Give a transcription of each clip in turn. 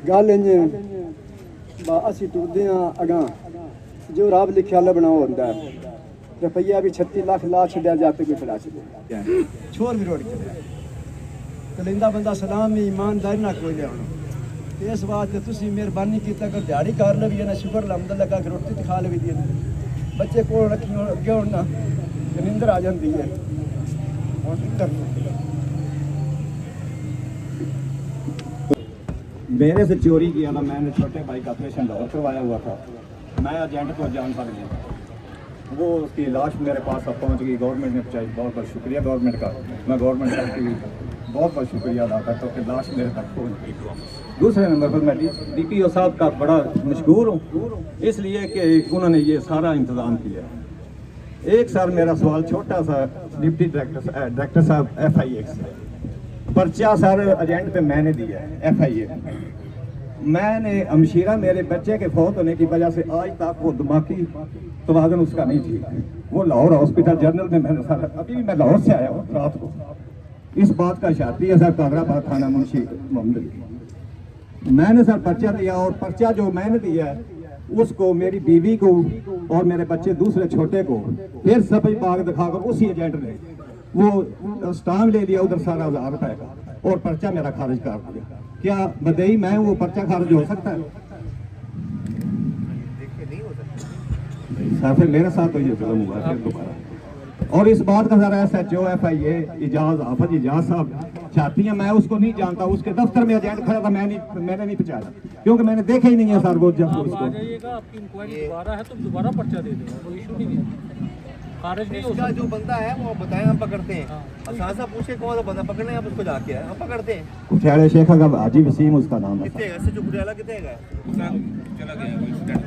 گل انج اسی ٹردے ہاں اگاں جو رب لکھیا لبنا ہوندا ہے روپیہ بھی 36 لاکھ لا چھڈیا جاتے کوئی پڑا چھڈیا چھوڑ بھی روڑ کے کلیندا بندہ سلام میں ایمانداری نہ کوئی لیا ہونا اس واسطے تسی مہربانی کیتا کر دیہڑی کر لوی نا شکر الحمدللہ کا کہ روٹی کھا لوی دی بچے کول رکھی اگے ہونا نیندر آ جاندی ہے میرے سے چوری کیا تھا میں نے چھوٹے بھائی کا آپریشن لاہور کروایا ہوا تھا میں ایجنٹ کو جان سک گیا وہ اس کی لاش میرے پاس اب پہنچ گئی گورنمنٹ نے پہنچائی بہت بہت شکریہ گورنمنٹ کا میں گورنمنٹ کا کی بہت بہت شکریہ ادا کرتا ہوں کہ لاش میرے تک پہنچ گئی دوسرے نمبر پر میں ڈی پی او صاحب کا بڑا مشکور ہوں اس لیے کہ انہوں نے یہ سارا انتظام کیا ایک سر میرا سوال چھوٹا سا ڈپٹی ڈائریکٹر صاحب ایف آئی ایکس پرچہ سر ایجنٹ پہ میں نے دیا ہے ایف آئی اے میں نے ہمشیرہ میرے بچے کے فوت ہونے کی وجہ سے آج تک وہ دماغی توازن اس کا نہیں ٹھیک وہ لاہور ہاسپٹل جنرل میں نے سر ابھی بھی میں لاہور سے آیا ہوں رات کو اس بات کا شادی ہے سر کاغرآباد تھانہ منشی محمد علی میں نے سر پرچہ دیا اور پرچہ جو میں نے دیا ہے اس کو میری بیوی کو اور میرے بچے دوسرے چھوٹے کو پھر سبھی باغ دکھا کر اسی ایجنٹ نے وہ سٹام لے لیا ادھر 17,000 روپے کا اور پرچہ میرا خارج کر دیا کیا بدئی میں وہ پرچہ خارج ہو سکتا ہے سر پھر میرے ساتھ تو یہ ظلم ہوا پھر دوبارہ اور اس بات کا ذرا ایس ایچ او ایف آئی اے اجاز حافظ اجاز صاحب چاہتی ہیں میں اس کو نہیں جانتا اس کے دفتر میں ایجنٹ کھڑا تھا میں نے نہیں پہچانا کیونکہ میں نے دیکھا ہی نہیں ہے سر وہ جب اس کو آ جائیے گا آپ کی انکوائری دوبارہ ہے تو دوبارہ پرچہ دے دیں گا کوئی ایشو نہیں ہے خارج نہیں ہو سکتا جو بندہ ہے وہ بتائیں ہم پکڑتے ہیں اساتذہ پوچھے کون سا بندہ پکڑنے ہیں آپ اس کو جا کے ہم پکڑتے ہیں کٹھیاڑے شیخ کا حاجی وسیم اس کا نام ہے کتنے ایسے جو کٹیالہ کتنے گئے چلا گیا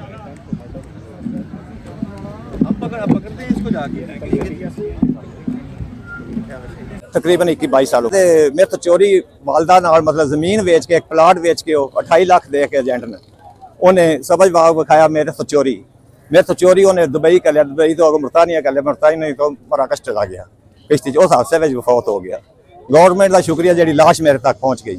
ہم پکڑتے ہیں اس کو جا کے تقریباً 21-22 سالوں میرے تو چوری والدہ نال مطلب زمین ویچ کے ایک پلاٹ ویچ کے 28 لاکھ دے کے ایجنٹ نے انہیں سبج باغ بکھایا میرے تو چوری انہیں دبئی کر لیا دبئی تو برطانیہ کر لیا برطانیہ تو مراکش چلا گیا کشتی اس حادثے میں فوت ہو گیا گورنمنٹ کا شکریہ جی لاش میرے تک پہنچ گئی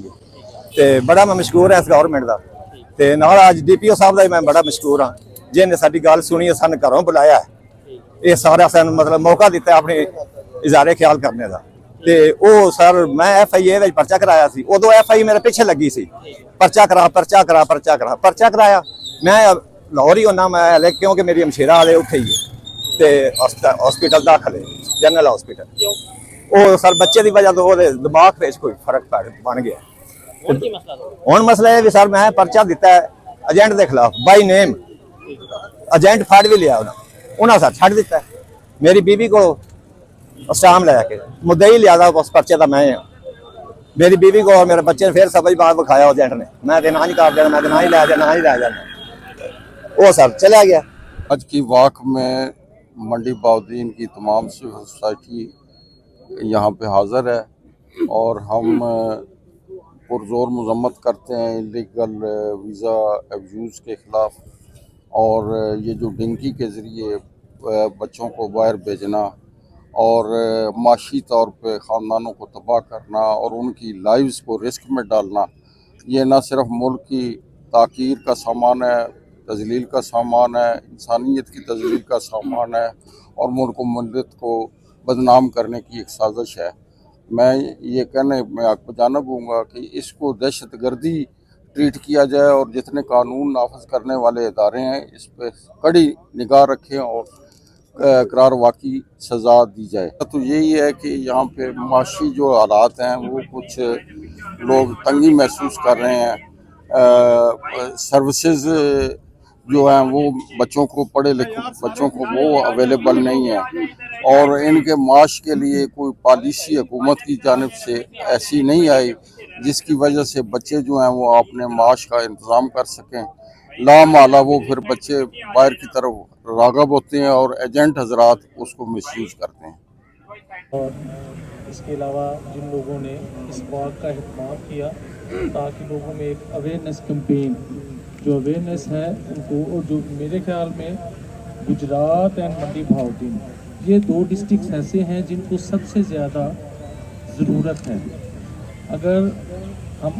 ہے بڑا میں مشکور ہے اس گورنمنٹ کا اج ڈی پی او صاحب کا میں بڑا مشکور ہاں جن نے ساری گل سنی ہے سن گھروں بلایا ہے یہ سارا سن مطلب موقع دیتا ہے اپنے اظہار خیال کرنے کا وہ سر میں ایف آئی اے پرچہ کرایا سی ادو ایف آئی میرے پیچھے لگی سی پرچہ کرایا میں لاہور ہی ہونا میں کیونکہ میری ہمشیرہ والے اتنے ہی ہے ہاسپٹل داخل ہے جنرل ہاسپٹل وہ سر بچے کی وجہ تو وہ دماغ پہ کوئی فرق بن گیا ہوں مسئلہ یہ بھی سر میں پرچہ دیتا ہے ایجنٹ کے خلاف بائی نیم ایجنٹ فڑ بھی لیا انہیں سر چھڈ دیتا ہے میری بیوی کو اسٹام لے کے مدعی لیا اس پرچے کا میں میری بیوی کو اور میرے بچے نے پھر سبھی بات بکھایا ایجنٹ نے میں نہ ہی کر دینا میں نہ ہی لے جانا وہ سر چلا گیا آج کی واقع میں منڈی باؤدین کی تمام سول سوسائٹی یہاں پہ حاضر ہے اور ہم پرزور مذمت کرتے ہیں انلیگل ویزا ایبیوز کے خلاف اور یہ جو ڈنکی کے ذریعے بچوں کو باہر بھیجنا اور معاشی طور پہ خاندانوں کو تباہ کرنا اور ان کی لائیوز کو رسک میں ڈالنا یہ نہ صرف ملک کی تاخیر کا سامان ہے تذلیل کا سامان ہے انسانیت کی تذلیل کا سامان ہے اور ملک و ملت کو بدنام کرنے کی ایک سازش ہے میں یہ کہنے میں آپ کو جانب ہوں گا کہ اس کو دہشت گردی ٹریٹ کیا جائے اور جتنے قانون نافذ کرنے والے ادارے ہیں اس پہ کڑی نگاہ رکھیں اور قرار واقعی سزا دی جائے تو یہی ہے کہ یہاں پہ معاشی جو حالات ہیں وہ کچھ لوگ تنگی محسوس کر رہے ہیں سروسز جو ہیں وہ بچوں کو پڑھے لکھے بچوں کو وہ اویلیبل نہیں ہیں اور ان کے معاش کے لیے کوئی پالیسی حکومت کی جانب سے ایسی نہیں آئی جس کی وجہ سے بچے جو ہیں وہ اپنے معاش کا انتظام کر سکیں لامحالہ وہ پھر بچے باہر کی طرف راغب ہوتے ہیں اور ایجنٹ حضرات اس کو مس یوز کرتے ہیں اور اس کے علاوہ جن لوگوں نے اس بات کا اہتمام کیا تاکہ لوگوں میں ایک اویئرنیس کمپین جو اویئرنیس ہے ان کو اور جو میرے خیال میں گجرات اینڈ منڈی بہاؤدین یہ دو ڈسٹرکٹس ایسے ہیں جن کو سب سے زیادہ ضرورت ہے اگر ہم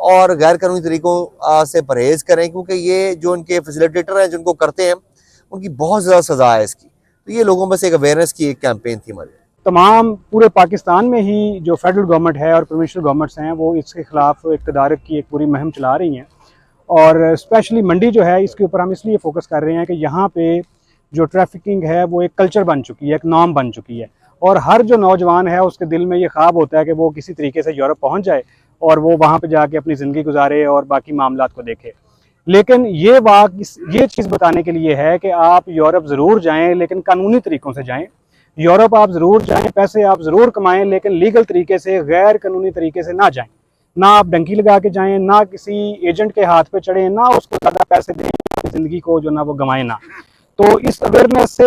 اور غیر قانونی طریقوں سے پرہیز کریں، کیونکہ یہ جو ان کے فیسیلیٹیٹر ہیں جن کو کرتے ہیں ان کی بہت زیادہ سزا ہے اس کی. تو یہ لوگوں میں سے ایک اویئرنیس کی ایک کیمپین تھی ہماری. تمام پورے پاکستان میں ہی جو فیڈرل گورنمنٹ ہے اور پروونشل گورنمنٹس ہیں وہ اس کے خلاف اقتدار کی ایک پوری مہم چلا رہی ہیں، اور اسپیشلی منڈی جو ہے اس کے اوپر ہم اس لیے فوکس کر رہے ہیں کہ یہاں پہ جو ٹریفکنگ ہے وہ ایک کلچر بن چکی ہے، ایک نام بن چکی ہے، اور ہر جو نوجوان ہے اس کے دل میں یہ خواب ہوتا ہے کہ وہ کسی طریقے سے یورپ پہنچ جائے اور وہ وہاں پہ جا کے اپنی زندگی گزارے اور باقی معاملات کو دیکھے. لیکن یہ چیز بتانے کے لیے ہے کہ آپ یورپ ضرور جائیں لیکن قانونی طریقوں سے جائیں. یورپ آپ ضرور جائیں، پیسے آپ ضرور کمائیں، لیکن لیگل طریقے سے، غیر قانونی طریقے سے نہ جائیں. نہ آپ ڈنکی لگا کے جائیں، نہ کسی ایجنٹ کے ہاتھ پہ چڑھیں، نہ اس کو زیادہ پیسے دیں، زندگی کو جو نہ وہ گنوائیں نہ. تو اس اویئرنیس سے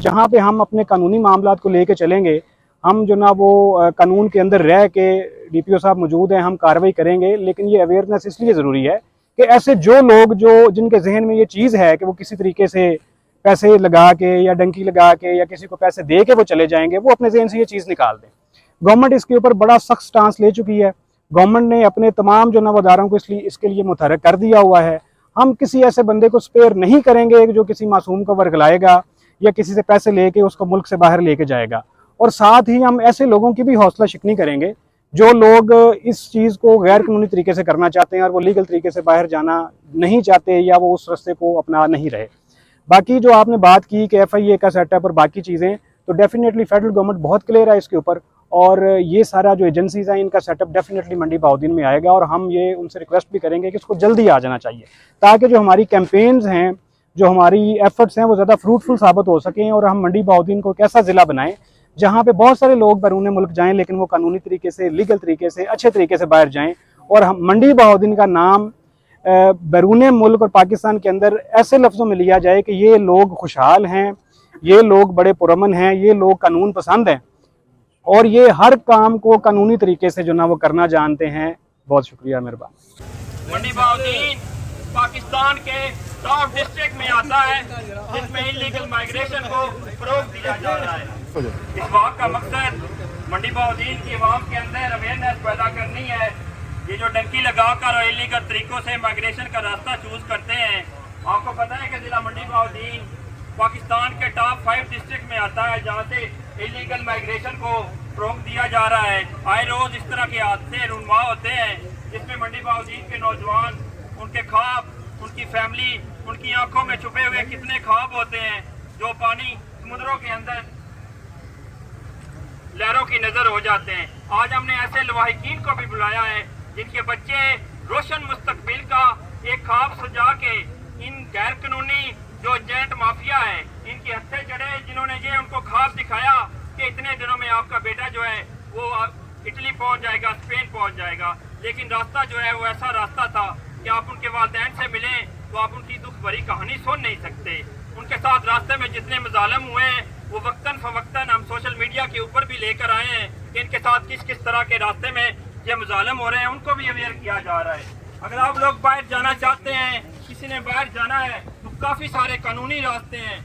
جہاں پہ ہم اپنے قانونی معاملات کو لے کے چلیں گے، ہم جو نہ وہ قانون کے اندر رہ کے، ڈی پی او صاحب موجود ہیں، ہم کارروائی کریں گے. لیکن یہ اویئرنیس اس لیے ضروری ہے کہ ایسے جو لوگ جن کے ذہن میں یہ چیز ہے کہ وہ کسی طریقے سے پیسے لگا کے یا ڈنکی لگا کے یا کسی کو پیسے دے کے وہ چلے جائیں گے، وہ اپنے ذہن سے یہ چیز نکال دیں. گورنمنٹ اس کے اوپر بڑا سخت سٹانس لے چکی ہے. گورنمنٹ نے اپنے تمام جو نہ وہ اداروں کو اس کے لیے متحرک کر دیا ہوا ہے. ہم کسی ایسے بندے کو سپیئر نہیں کریں گے جو کسی معصوم کو ورگلائے گا یا کسی سے پیسے لے کے اس کو ملک سے باہر لے کے جائے گا. اور ساتھ ہی ہم ایسے لوگوں کی بھی حوصلہ شکنی کریں گے جو لوگ اس چیز کو غیر قانونی طریقے سے کرنا چاہتے ہیں اور وہ لیگل طریقے سے باہر جانا نہیں چاہتے یا وہ اس راستے کو اپنا نہیں رہے. باقی جو آپ نے بات کی کہ ایف آئی اے کا سیٹ اپ اور باقی چیزیں، تو ڈیفینیٹلی فیڈرل گورنمنٹ بہت کلیئر ہے اس کے اوپر، اور یہ سارا جو ایجنسیز ہیں ان کا سیٹ اپ ڈیفینیٹلی منڈی بہاؤدین میں آئے گا. اور ہم یہ ان سے ریکویسٹ بھی کریں گے کہ اس کو جلدی آ جانا چاہیے تاکہ جو ہماری کیمپینز ہیں، جو ہماری ایفرٹس ہیں، وہ زیادہ فروٹفل ثابت ہو سکیں اور ہم منڈی بہاؤدین کو ایک ایسا ضلع بنائیں جہاں پہ بہت سارے لوگ بیرون ملک جائیں لیکن وہ قانونی طریقے سے، لیگل طریقے سے، اچھے طریقے سے باہر جائیں. اور ہم منڈی بہاؤدین کا نام بیرون ملک اور پاکستان کے اندر ایسے لفظوں میں لیا جائے کہ یہ لوگ خوشحال ہیں، یہ لوگ بڑے پرامن ہیں، یہ لوگ قانون پسند ہیں اور یہ ہر کام کو قانونی طریقے سے جو نہ وہ کرنا جانتے ہیں. بہت شکریہ، مہربان. منڈی بہاؤدین پاکستان کے ٹاپ ڈسٹرکٹ میں آتا ہے جس میں انلیگل مائگریشن کو فروغ دیا جا رہا ہے. اس واقعہ کا مقصد منڈی بہاؤدین کی عوام کے اندر اویئرنیس پیدا کرنی ہے. یہ جو ڈنکی لگا کر اور انلیگل طریقوں سے مائگریشن کا راستہ چوز کرتے ہیں، آپ کو پتہ ہے کہ ضلع منڈی بہاؤدین پاکستان کے ٹاپ 5 ڈسٹرکٹ میں آتا ہے جہاں سے انلیگل مائگریشن کو فروغ دیا جا رہا ہے. آئے روز اس طرح کے حادثے رونما ہوتے ہیں جس میں منڈی بہاؤدین کے نوجوان، ان کے خواب، ان کی فیملی، ان کی آنکھوں میں چھپے ہوئے کتنے خواب ہوتے ہیں جو پانی سمندروں کے اندر لہروں کی نظر ہو جاتے ہیں. آج ہم نے ایسے لواحقین کو بھی بلایا ہے جن کے بچے روشن مستقبل کا ایک خواب سجا کے ان غیر قانونی جو ایجنٹ مافیا ہے ان کی ہتھے چڑھے، جنہوں نے یہ ان کو خواب دکھایا کہ اتنے دنوں میں آپ کا بیٹا جو ہے وہ اٹلی پہنچ جائے گا، اسپین پہنچ جائے گا. لیکن راستہ جو ہے وہ ایسا راستہ تھا کہ آپ ان کے والدین سے ملیں تو آپ ان کی دکھ بھری کہانی سن نہیں سکتے. ان کے ساتھ راستے میں جتنے مظالم ہوئے ہیں وہ وقتاً فوقتاً ہم سوشل میڈیا کے اوپر بھی لے کر آئے ہیں کہ ان کے ساتھ کس کس طرح کے راستے میں یہ مظالم ہو رہے ہیں، ان کو بھی اویئر کیا جا رہا ہے. اگر آپ لوگ باہر جانا چاہتے ہیں، کسی نے باہر جانا ہے تو کافی سارے قانونی راستے ہیں.